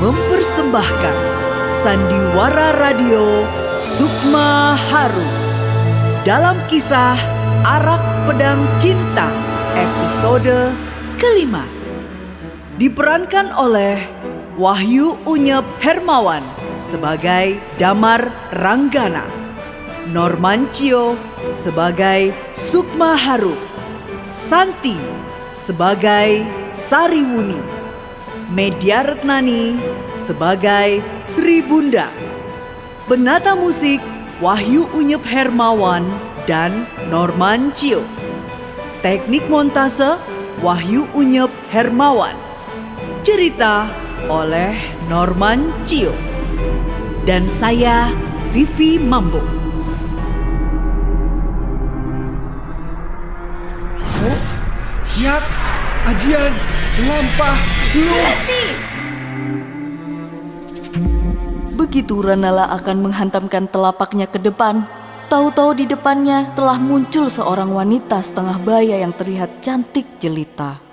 mempersembahkan Sandiwara Radio Sukma Haru dalam kisah Arak Pedang Cinta episode kelima. Diperankan oleh Wahyu Unyep Hermawan sebagai Damar Ranggana, Norman Cio sebagai Sukma Haru, Santi sebagai Sariwuni, Media Retnani sebagai Sri Bunda. Penata musik Wahyu Unyep Hermawan dan Norman Cio. Teknik montase Wahyu Unyep Hermawan. Cerita oleh Norman Cio. Dan saya Vivi Mambo. Oh, lihat, Ajian, lampah, Berhenti! Begitu Ranala akan menghantamkan telapaknya ke depan, tahu-tahu di depannya telah muncul seorang wanita setengah baya yang terlihat cantik jelita.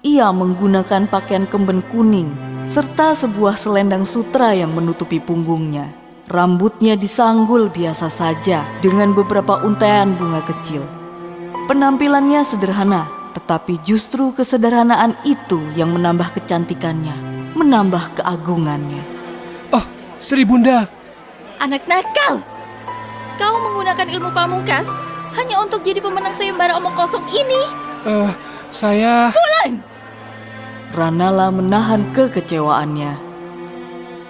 Ia menggunakan pakaian kemben kuning, serta sebuah selendang sutra yang menutupi punggungnya. Rambutnya disanggul biasa saja dengan beberapa untaian bunga kecil. Penampilannya sederhana, tetapi justru kesederhanaan itu yang menambah kecantikannya, menambah keagungannya. Oh, Sri Bunda. Anak nakal! Kau menggunakan ilmu pamungkas hanya untuk jadi pemenang sayembara omong kosong ini? Saya... Pulang! Ranala menahan kekecewaannya.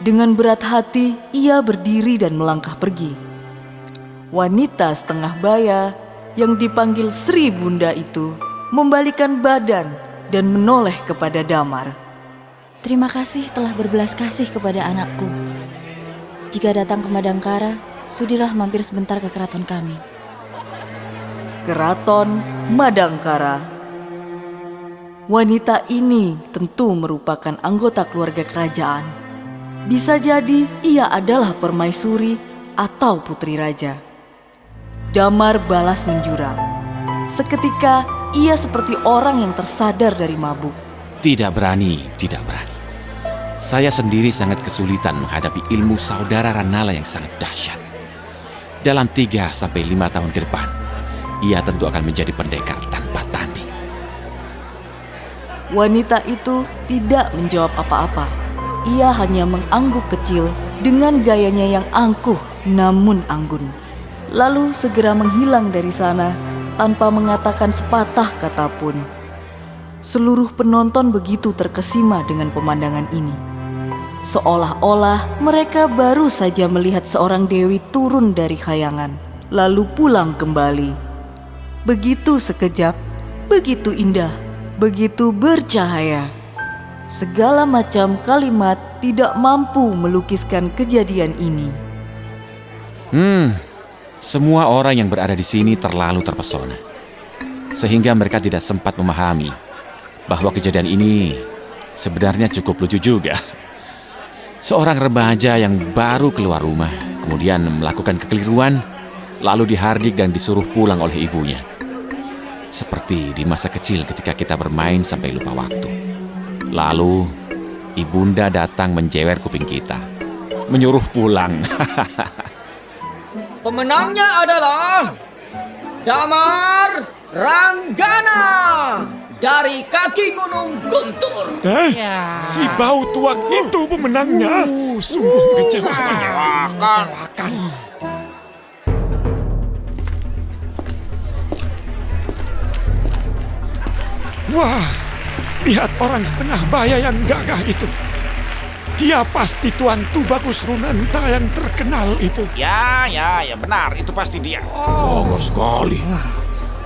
Dengan berat hati, ia berdiri dan melangkah pergi. Wanita setengah baya yang dipanggil Sri Bunda itu membalikkan badan dan menoleh kepada Damar. Terima kasih telah berbelas kasih kepada anakku. Jika datang ke Madangkara, sudilah mampir sebentar ke keraton kami. Keraton Madangkara. Wanita ini tentu merupakan anggota keluarga kerajaan. Bisa jadi ia adalah permaisuri atau putri raja. Damar balas menjura. Seketika ia seperti orang yang tersadar dari mabuk. Tidak berani. Saya sendiri sangat kesulitan menghadapi ilmu saudara Ranala yang sangat dahsyat. Dalam 3-5 tahun ke depan, ia tentu akan menjadi pendekar tanpa tanding. Wanita itu tidak menjawab apa-apa. Ia hanya mengangguk kecil dengan gayanya yang angkuh namun anggun. Lalu segera menghilang dari sana tanpa mengatakan sepatah kata pun. Seluruh penonton begitu terkesima dengan pemandangan ini. Seolah-olah mereka baru saja melihat seorang dewi turun dari khayangan, lalu pulang kembali. Begitu sekejap, begitu indah, begitu bercahaya. Segala macam kalimat tidak mampu melukiskan kejadian ini. Semua orang yang berada di sini terlalu terpesona, sehingga mereka tidak sempat memahami bahwa kejadian ini sebenarnya cukup lucu juga. Seorang remaja yang baru keluar rumah, kemudian melakukan kekeliruan, lalu dihardik dan disuruh pulang oleh ibunya. Seperti di masa kecil ketika kita bermain sampai lupa waktu. Lalu, ibunda datang menjewer kuping kita, menyuruh pulang. Pemenangnya adalah Damar Ranggana dari kaki Gunung Guntur. Si bau tuak itu pemenangnya. Sungguh Menyewakan. Wah, lihat orang setengah baya yang gagah itu. Dia pasti Tuan Tubagus Runanta yang terkenal itu. Ya benar, itu pasti dia. Bagus sekali.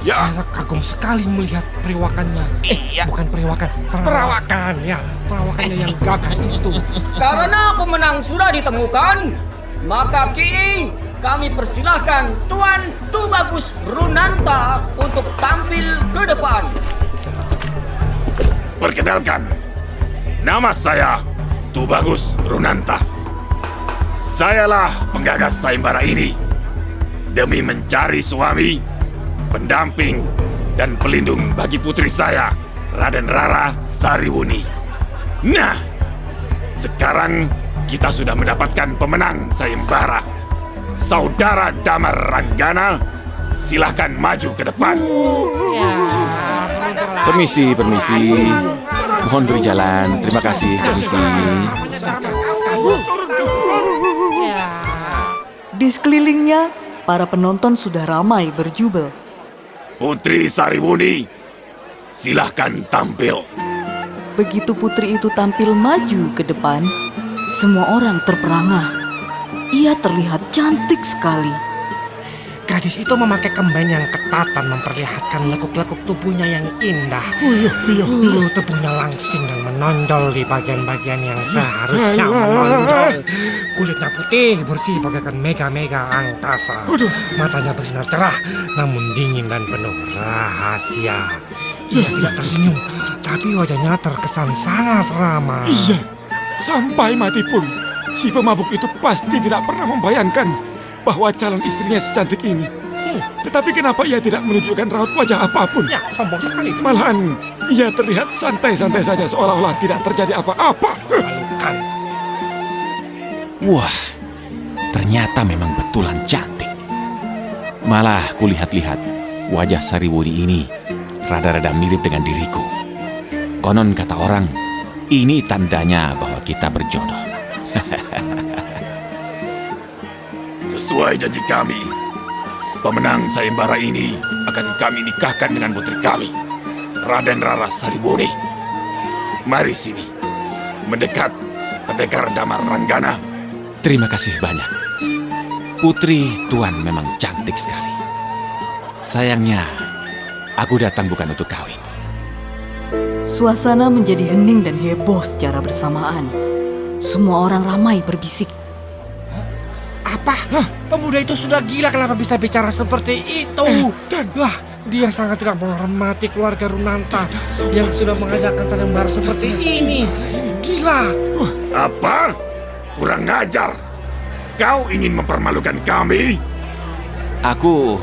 Ya, Saya kagum sekali melihat perawakannya. Iya. Bukan perawakan, perawakan ya. Perawakannya yang gagah itu. Karena pemenang sudah ditemukan, maka kini kami persilahkan Tuan Tubagus Runanta untuk tampil ke depan. perkenalkan. Nama saya Tubagus Runanta. Sayalah penggagas sayembara ini demi mencari suami, pendamping, dan pelindung bagi putri saya, Raden Rara Sariwuni. Nah, Sekarang kita sudah mendapatkan pemenang sayembara. Saudara Damar Ranggana, silahkan maju ke depan. Permisi. Mohon beri jalan. Terima kasih, permisi. Di sekelilingnya, para penonton sudah ramai berjubel. Putri Sariwuni, silahkan tampil. Begitu putri itu tampil maju ke depan, semua orang terperangah. Ia terlihat cantik sekali. Gadis itu memakai kemben yang ketat dan memperlihatkan lekuk-lekuk tubuhnya yang indah. Bulu tubuhnya langsing dan menonjol di bagian-bagian yang seharusnya menonjol. Kulitnya putih, bersih bagaikan mega-mega angkasa. Matanya bersinar cerah, namun dingin dan penuh rahasia. Ia tidak tersenyum, tapi wajahnya terkesan sangat ramah. Iya, sampai mati pun si pemabuk itu pasti tidak pernah membayangkan bahwa calon istrinya secantik ini. Tetapi kenapa ia tidak menunjukkan raut wajah apapun? Ya, sombong sekali. Malahan ia terlihat santai-santai saja seolah-olah tidak terjadi apa-apa. Malukan. Wah, ternyata memang betulan cantik. Malah kulihat-lihat wajah Sariwuni ini rada-rada mirip dengan diriku. Konon kata orang, ini tandanya bahwa kita berjodoh. Sesuai janji kami, pemenang sayembara ini akan kami nikahkan dengan putri kami, Raden Rara Sariwuni. Mari sini, mendekat pendekar Damar Ranggana. Terima kasih banyak. Putri Tuan memang cantik sekali. Sayangnya, aku datang bukan untuk kawin. Suasana menjadi hening dan heboh secara bersamaan. Semua orang ramai berbisik. Apa? Pemuda itu sudah gila, kenapa bisa bicara seperti itu? Wah, dia sangat tidak menghormati keluarga Runanta yang sudah mengadakan sayembara seperti ini. Gila. Apa? Kurang ajar. Kau ingin mempermalukan kami? Aku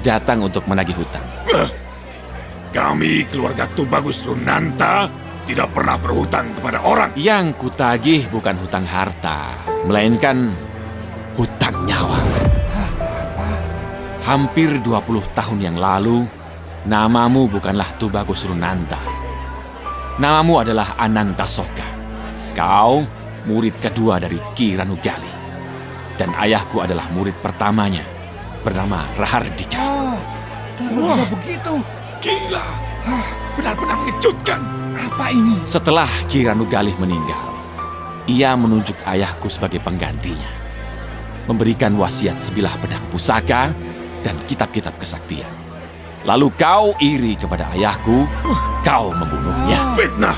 datang untuk menagih hutang. Kami keluarga Tubagus Runanta tidak pernah berhutang kepada orang. Yang kutagih bukan hutang harta, melainkan hutang nyawa. Hampir 20 tahun yang lalu, namamu bukanlah Tubagus Runanta. Namamu adalah Anantasoka. Kau murid kedua dari Ki Ranugali. Dan ayahku adalah murid pertamanya, bernama Rahardika. Kenapa bisa begitu? Gila. Benar-benar mengejutkan. Apa ini? Setelah Ki Ranugali meninggal, ia menunjuk ayahku sebagai penggantinya. Memberikan wasiat sebilah pedang pusaka dan kitab-kitab kesaktian. Lalu kau iri kepada ayahku, kau membunuhnya. Fitnah!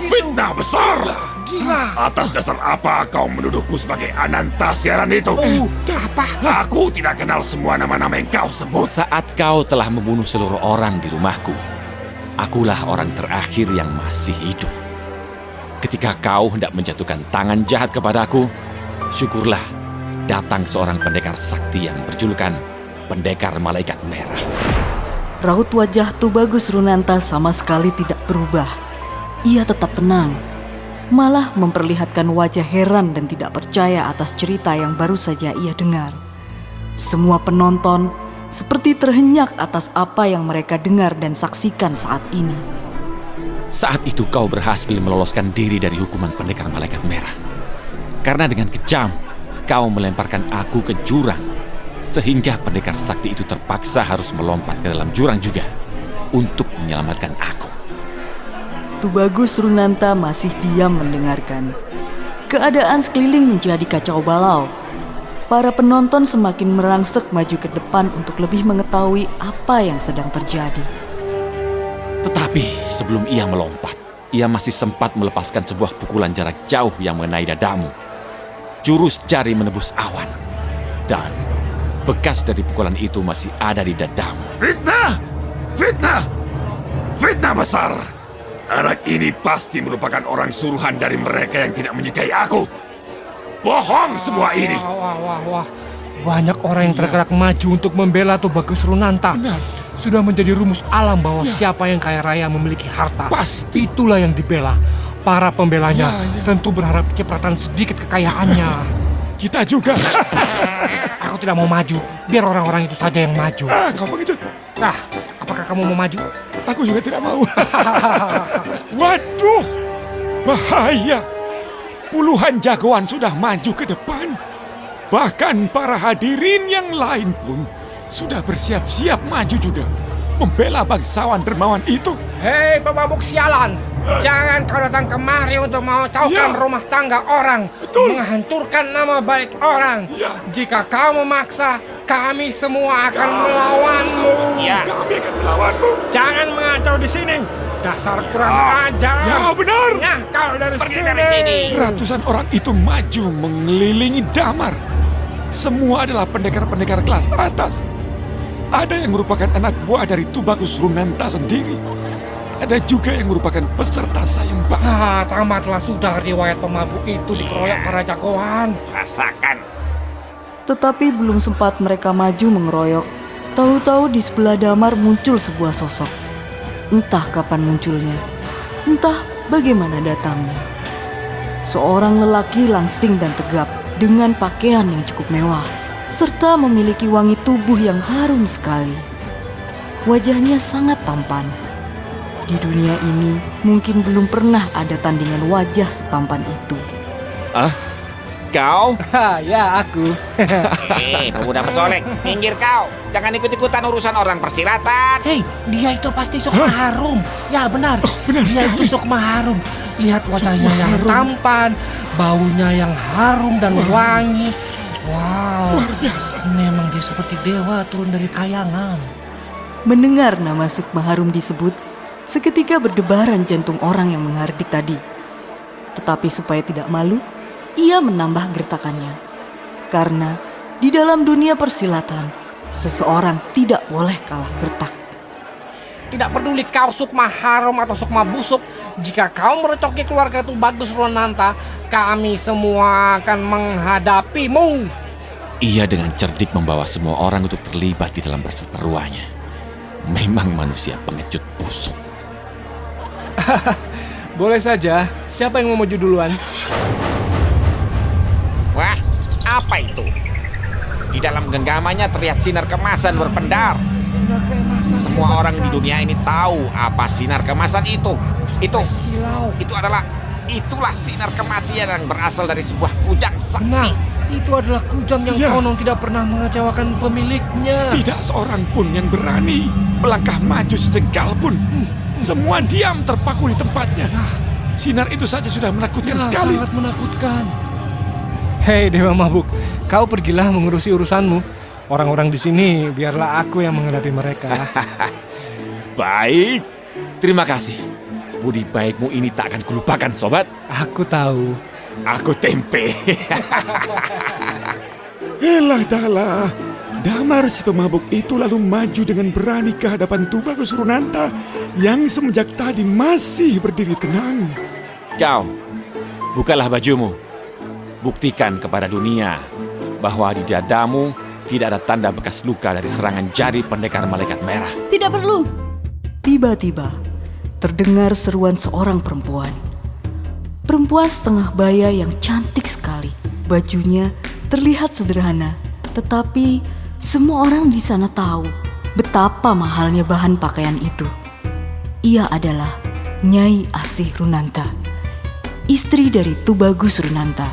Fitnah besar! Gila! Atas dasar apa kau menuduhku sebagai Ananta siaran itu? Apa? Aku tidak kenal semua nama-nama yang kau sebut. Saat kau telah membunuh seluruh orang di rumahku, akulah orang terakhir yang masih hidup. Ketika kau hendak menjatuhkan tangan jahat kepadaku, syukurlah datang seorang pendekar sakti yang berjulukan Pendekar Malaikat Merah. Raut wajah Tubagus Runanta sama sekali tidak berubah. Ia tetap tenang, malah memperlihatkan wajah heran dan tidak percaya atas cerita yang baru saja ia dengar. Semua penonton seperti terhenyak atas apa yang mereka dengar dan saksikan saat ini. Saat itu kau berhasil meloloskan diri dari hukuman Pendekar Malaikat Merah. Karena dengan kejam, kau melemparkan aku ke jurang, sehingga pendekar sakti itu terpaksa harus melompat ke dalam jurang juga untuk menyelamatkan aku. Tubagus Runanta masih diam mendengarkan. Keadaan sekeliling menjadi kacau balau. Para penonton semakin merangsek maju ke depan untuk lebih mengetahui apa yang sedang terjadi. Tetapi sebelum ia melompat, ia masih sempat melepaskan sebuah pukulan jarak jauh yang mengenai dadamu. Jurus jari menebus awan. Dan bekas dari pukulan itu masih ada di dadamu. Fitnah! Fitnah! Fitnah besar! Anak ini pasti merupakan orang suruhan dari mereka yang tidak menyukai aku. Bohong semua ini! Wah. Banyak orang yang tergerak maju untuk membela Tubagus Runanta. Sudah menjadi rumus alam bahwa siapa yang kaya raya memiliki harta, Pasti. itulah yang dibela. para pembelanya Ya. tentu berharap kecipratan sedikit kekayaannya. Kita juga. Aku tidak mau maju, biar orang-orang itu saja yang maju. Kau pengecut. Apakah kamu mau maju? Aku juga tidak mau. Waduh, bahaya. Puluhan jagoan sudah maju ke depan. Bahkan para hadirin yang lain pun sudah bersiap-siap maju juga, membela bangsawan dermawan itu. Hei pemabuk sialan, jangan kau datang kemari untuk mengacaukan rumah tangga orang, menghancurkan nama baik orang. Jika kau memaksa, kami semua akan melawanmu. Kami akan melawanmu. Jangan mengacau di sini, dasar kurang ajar. Ya benar. Nah, kau Pergi dari sini. Ratusan orang itu maju mengelilingi Damar. Semua adalah pendekar-pendekar kelas atas. Ada yang merupakan anak buah dari Tubagus Runanta sendiri. Ada juga yang merupakan peserta sayembara. Tamatlah sudah riwayat pemabuk itu dikeroyok para jagoan. Rasakan. Tetapi belum sempat mereka maju mengeroyok, tahu-tahu di sebelah Damar muncul sebuah sosok. Entah kapan munculnya, entah bagaimana datangnya. Seorang lelaki langsing dan tegap dengan pakaian yang cukup mewah, serta memiliki wangi tubuh yang harum sekali. Wajahnya sangat tampan. Di dunia ini mungkin belum pernah ada tandingan wajah setampan itu. Kau? Ya, aku. Pemuda pesolek, minggir kau. Jangan ikut-ikutan urusan orang persilatan. Hei, dia itu pasti Sukma Harum. Ya benar, benar dia sekali. itu Sukma Harum. Lihat wajahnya Sukma yang Harum. tampan, baunya yang harum dan wangi. Wow, Luar biasa. memang dia seperti dewa turun dari kayangan. Mendengar nama Sukma Harum disebut, seketika berdebaran jantung orang yang menghardik tadi. Tetapi supaya tidak malu, ia menambah gertakannya. Karena di dalam dunia persilatan, seseorang tidak boleh kalah gertak. Tidak peduli kau Sukma Harum atau Sukma Busuk, jika kau merecoki keluarga Tubagus Runanta, kami semua akan menghadapimu. Ia dengan cerdik membawa semua orang untuk terlibat di dalam perseteruannya. Memang manusia pengecut busuk. Boleh saja, siapa yang mau maju duluan? Wah, apa itu? Di dalam genggamannya terlihat sinar kemasan berpendar. Semua orang di dunia ini tahu apa sinar kemasan itu. Itulah sinar kematian yang berasal dari sebuah kujang sakti. Itu adalah kujang yang Ya. konon tidak pernah mengecewakan pemiliknya. Tidak seorang pun yang berani melangkah maju sejengkal pun. Semua diam terpaku di tempatnya. Sinar itu saja sudah menakutkan sekali. Sangat menakutkan. Hei Dewa Mabuk, kau pergilah mengurusi urusanmu. Orang-orang di sini biarlah aku yang menghadapi mereka. Baik, terima kasih. Budi baikmu ini tak akan kulupakan, sobat. Aku tahu. Aku tempe. Elah dalah. Damar si pemabuk itu lalu maju dengan berani ke hadapan Tubagus Runanta yang semenjak tadi masih berdiri tenang. Kau, bukalah bajumu. Buktikan kepada dunia bahwa di dadamu tidak ada tanda bekas luka dari serangan jari pendekar malaikat merah. Tidak perlu. Tiba-tiba terdengar seruan seorang perempuan. Perempuan setengah baya yang cantik sekali. Bajunya terlihat sederhana, tetapi semua orang di sana tahu betapa mahalnya bahan pakaian itu. Ia adalah Nyai Asih Runanta, istri dari Tubagus Runanta.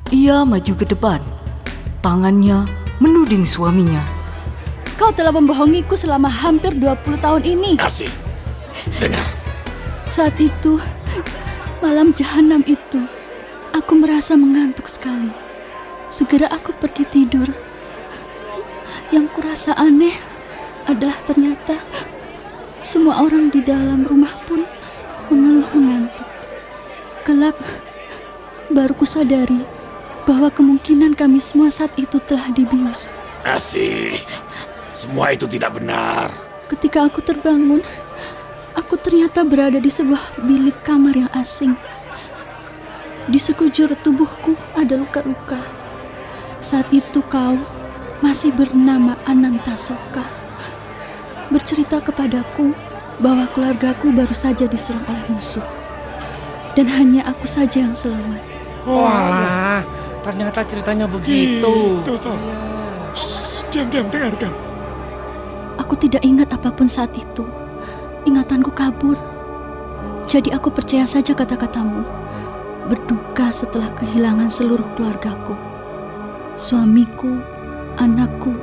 Ia maju ke depan, tangannya menuding suaminya. Kau telah membohongiku selama hampir 20 tahun ini. Asih, dengar. Saat itu, malam jahanam itu, aku merasa mengantuk sekali. Segera aku pergi tidur. Yang kurasa aneh adalah ternyata semua orang di dalam rumah pun mengeluh mengantuk. Kelak, baru kusadari bahwa kemungkinan kami semua saat itu telah dibius. Asih, semua itu tidak benar. Ketika aku terbangun, aku ternyata berada di sebuah bilik kamar yang asing. Di sekujur tubuhku ada luka-luka. Saat itu kau masih bernama Anantasoka bercerita kepadaku bahwa keluargaku baru saja diserang oleh musuh. dan hanya aku saja yang selamat. Walah, ternyata ceritanya begitu. Itu toh. Diam-diam dengarkan. Aku tidak ingat apapun saat itu. Ingatanku kabur. Jadi aku percaya saja kata-katamu. Berduka setelah kehilangan seluruh keluargaku. Suamiku, anakku,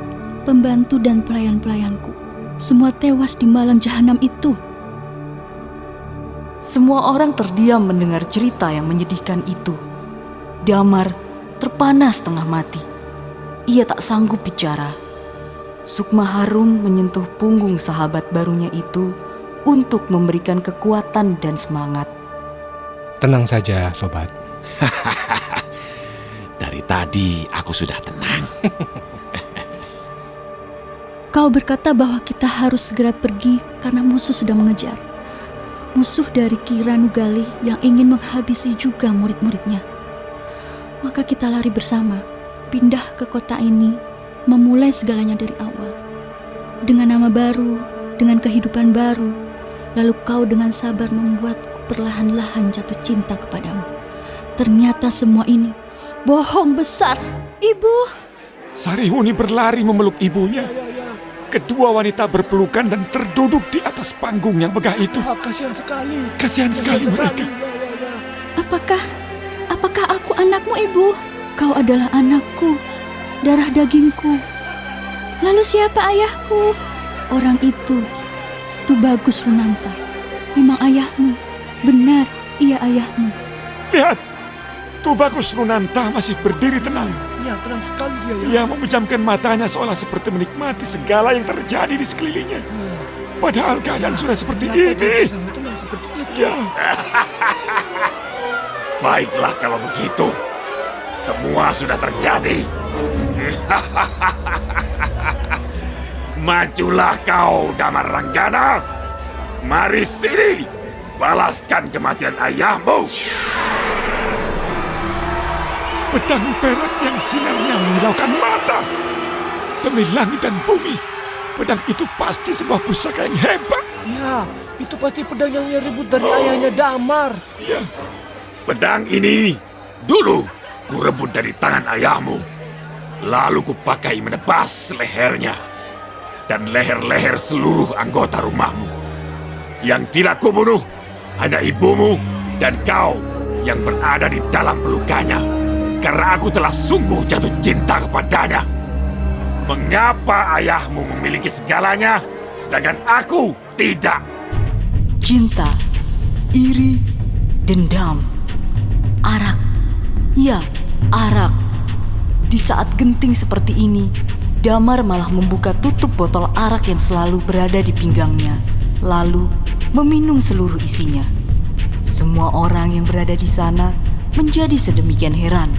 pembantu dan pelayan-pelayanku. Semua tewas di malam jahanam itu. Semua orang terdiam mendengar cerita yang menyedihkan itu. Damar terpana setengah mati. Ia tak sanggup bicara. Sukma Harum menyentuh punggung sahabat barunya itu untuk memberikan kekuatan dan semangat. Tenang saja, sobat. Dari tadi aku sudah tenang. Kau berkata bahwa kita harus segera pergi karena musuh sedang mengejar. Musuh dari Kira Nugali yang ingin menghabisi juga murid-muridnya. Maka kita lari bersama, pindah ke kota ini, memulai segalanya dari awal. Dengan nama baru, dengan kehidupan baru, lalu kau dengan sabar membuatku perlahan-lahan jatuh cinta kepadamu. Ternyata semua ini bohong besar. Ibu! Sarihuni berlari memeluk ibunya. Kedua wanita berpelukan dan terduduk di atas panggung yang megah itu. Kasihan sekali. Kasihan sekali mereka. Apakah aku anakmu, Ibu? Kau adalah anakku, darah dagingku. Lalu siapa ayahku? Orang itu, Tubagus Runanta. Memang ayahmu. Benar, ia ayahmu. Lihat, Tubagus Runanta masih berdiri tenang. Ya, tenang sekali dia ya. Ia memejamkan matanya seolah seperti menikmati segala yang terjadi di sekelilingnya. Padahal keadaan sudah seperti ini. Tenang seperti itu. Ya. Baiklah kalau begitu. Semua sudah terjadi. Majulah kau, Damar Ranggana. Mari sini. Balaskan kematian ayahmu. Pedang perak yang sinarnya menyilaukan mata. Demi langit dan bumi, pedang itu pasti sebuah pusaka yang hebat. Ya, itu pasti pedang yang ia rebut dari ayahnya Damar. Ya, pedang ini dulu ku rebut dari tangan ayahmu. Lalu ku pakai menebas lehernya dan leher-leher seluruh anggota rumahmu. Yang tidak kubunuh hanya ibumu dan kau yang berada di dalam pelukannya. Karena aku telah sungguh jatuh cinta kepadanya. Mengapa ayahmu memiliki segalanya, sedangkan aku tidak? Cinta, iri, dendam, arak. Ya, arak. Di saat genting seperti ini, Damar malah membuka tutup botol arak yang selalu berada di pinggangnya, lalu meminum seluruh isinya. Semua orang yang berada di sana menjadi sedemikian heran.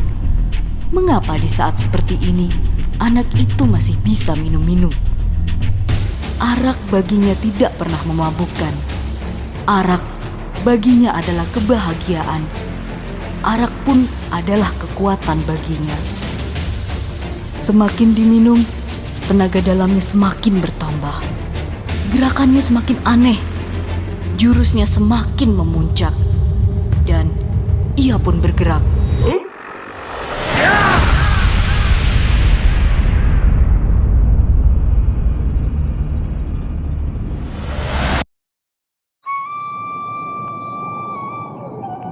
Mengapa di saat seperti ini anak itu masih bisa minum-minum? Arak baginya tidak pernah memabukkan. Arak baginya adalah kebahagiaan. Arak pun adalah kekuatan baginya. Semakin diminum, tenaga dalamnya semakin bertambah. Gerakannya semakin aneh. Jurusnya semakin memuncak. Dan ia pun bergerak.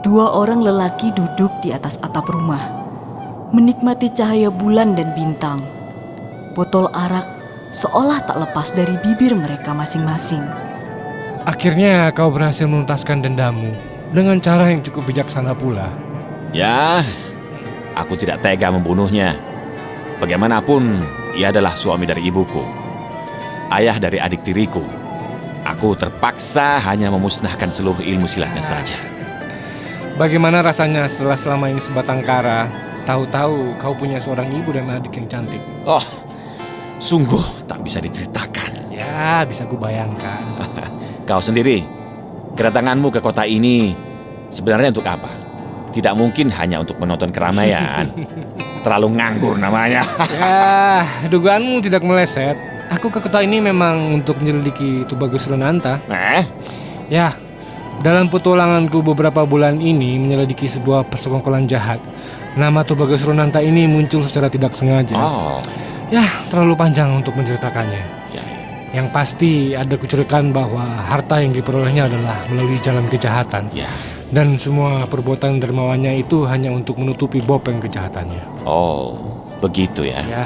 Dua orang lelaki duduk di atas atap rumah, menikmati cahaya bulan dan bintang. Botol arak seolah tak lepas dari bibir mereka masing-masing. Akhirnya kau berhasil menuntaskan dendammu dengan cara yang cukup bijaksana pula. Ya, aku tidak tega membunuhnya. Bagaimanapun, ia adalah suami dari ibuku, ayah dari adik tiriku. Aku terpaksa hanya memusnahkan seluruh ilmu silatnya saja. Bagaimana rasanya setelah selama ini sebatang kara, tahu-tahu kau punya seorang ibu dan adik yang cantik? Oh, sungguh tak bisa diceritakan. Ya, bisa kubayangkan. Kau sendiri, kedatanganmu ke kota ini sebenarnya untuk apa? Tidak mungkin hanya untuk menonton keramaian. Terlalu nganggur namanya. Ya, dugaanmu tidak meleset. Aku ke kota ini memang untuk menyelidiki Tubagus Runanta. Eh? Ya, Dalam petualanganku beberapa bulan ini menyelidiki sebuah persekongkolan jahat, nama Tubagus Runanta ini muncul secara tidak sengaja. Oh, Ya, terlalu panjang untuk menceritakannya. ya. Yang pasti ada kecurigaan bahwa harta yang diperolehnya adalah melalui jalan kejahatan. Ya. Dan semua perbuatan dermawannya itu hanya untuk menutupi bopeng kejahatannya. Oh, begitu ya. Ya,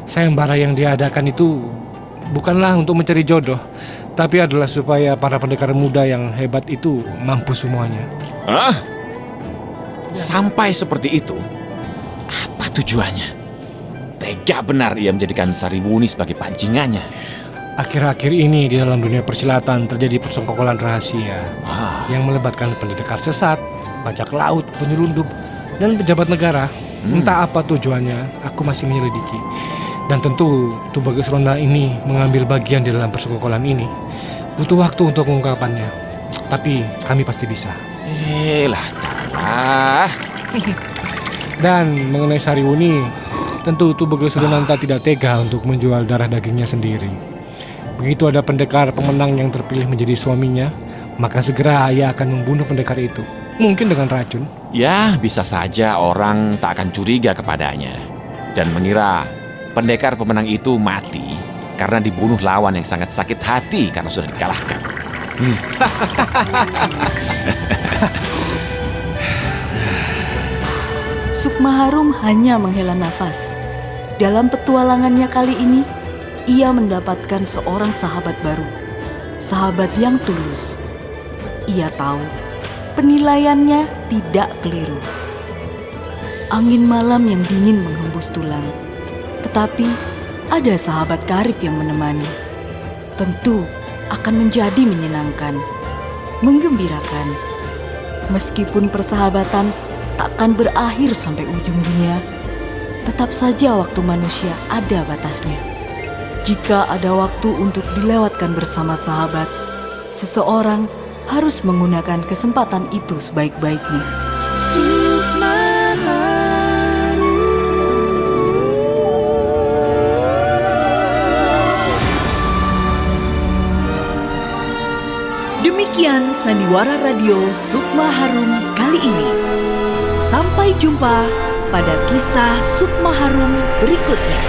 sayembara yang diadakan itu bukanlah untuk mencari jodoh, tapi adalah supaya para pendekar muda yang hebat itu mampu semuanya. Hah? Sampai seperti itu? Apa tujuannya? Tega benar ia menjadikan Saribuni sebagai pancingannya. Akhir-akhir ini di dalam dunia persilatan terjadi persekongkolan rahasia yang melibatkan pendekar sesat, bajak laut, penyelundup, dan pejabat negara. Entah apa tujuannya, aku masih menyelidiki. Dan tentu Tubagus Ronda ini mengambil bagian di dalam persekongkolan ini. Butuh waktu untuk mengungkapannya, tapi kami pasti bisa. Lah. Dan mengenai Sariwuni, tentu Tubagus Runanta tidak tega untuk menjual darah dagingnya sendiri. Begitu ada pendekar pemenang yang terpilih menjadi suaminya, maka segera ia akan membunuh pendekar itu. Mungkin dengan racun. Ya, bisa saja orang tak akan curiga kepadanya dan mengira pendekar pemenang itu mati karena dibunuh lawan yang sangat sakit hati karena sudah dikalahkan. Sukmaharum hanya menghela nafas. Dalam petualangannya kali ini, ia mendapatkan seorang sahabat baru. Sahabat yang tulus. Ia tahu penilaiannya tidak keliru. Angin malam yang dingin menghembus tulang. Tetapi ada sahabat karib yang menemani. Tentu akan menjadi menyenangkan, menggembirakan. Meskipun persahabatan takkan berakhir sampai ujung dunia, tetap saja waktu manusia ada batasnya. Jika ada waktu untuk dilewatkan bersama sahabat, seseorang harus menggunakan kesempatan itu sebaik-baiknya. Demikian Sandiwara Radio Sukma Harum kali ini. Sampai jumpa pada kisah Sukma Harum berikutnya.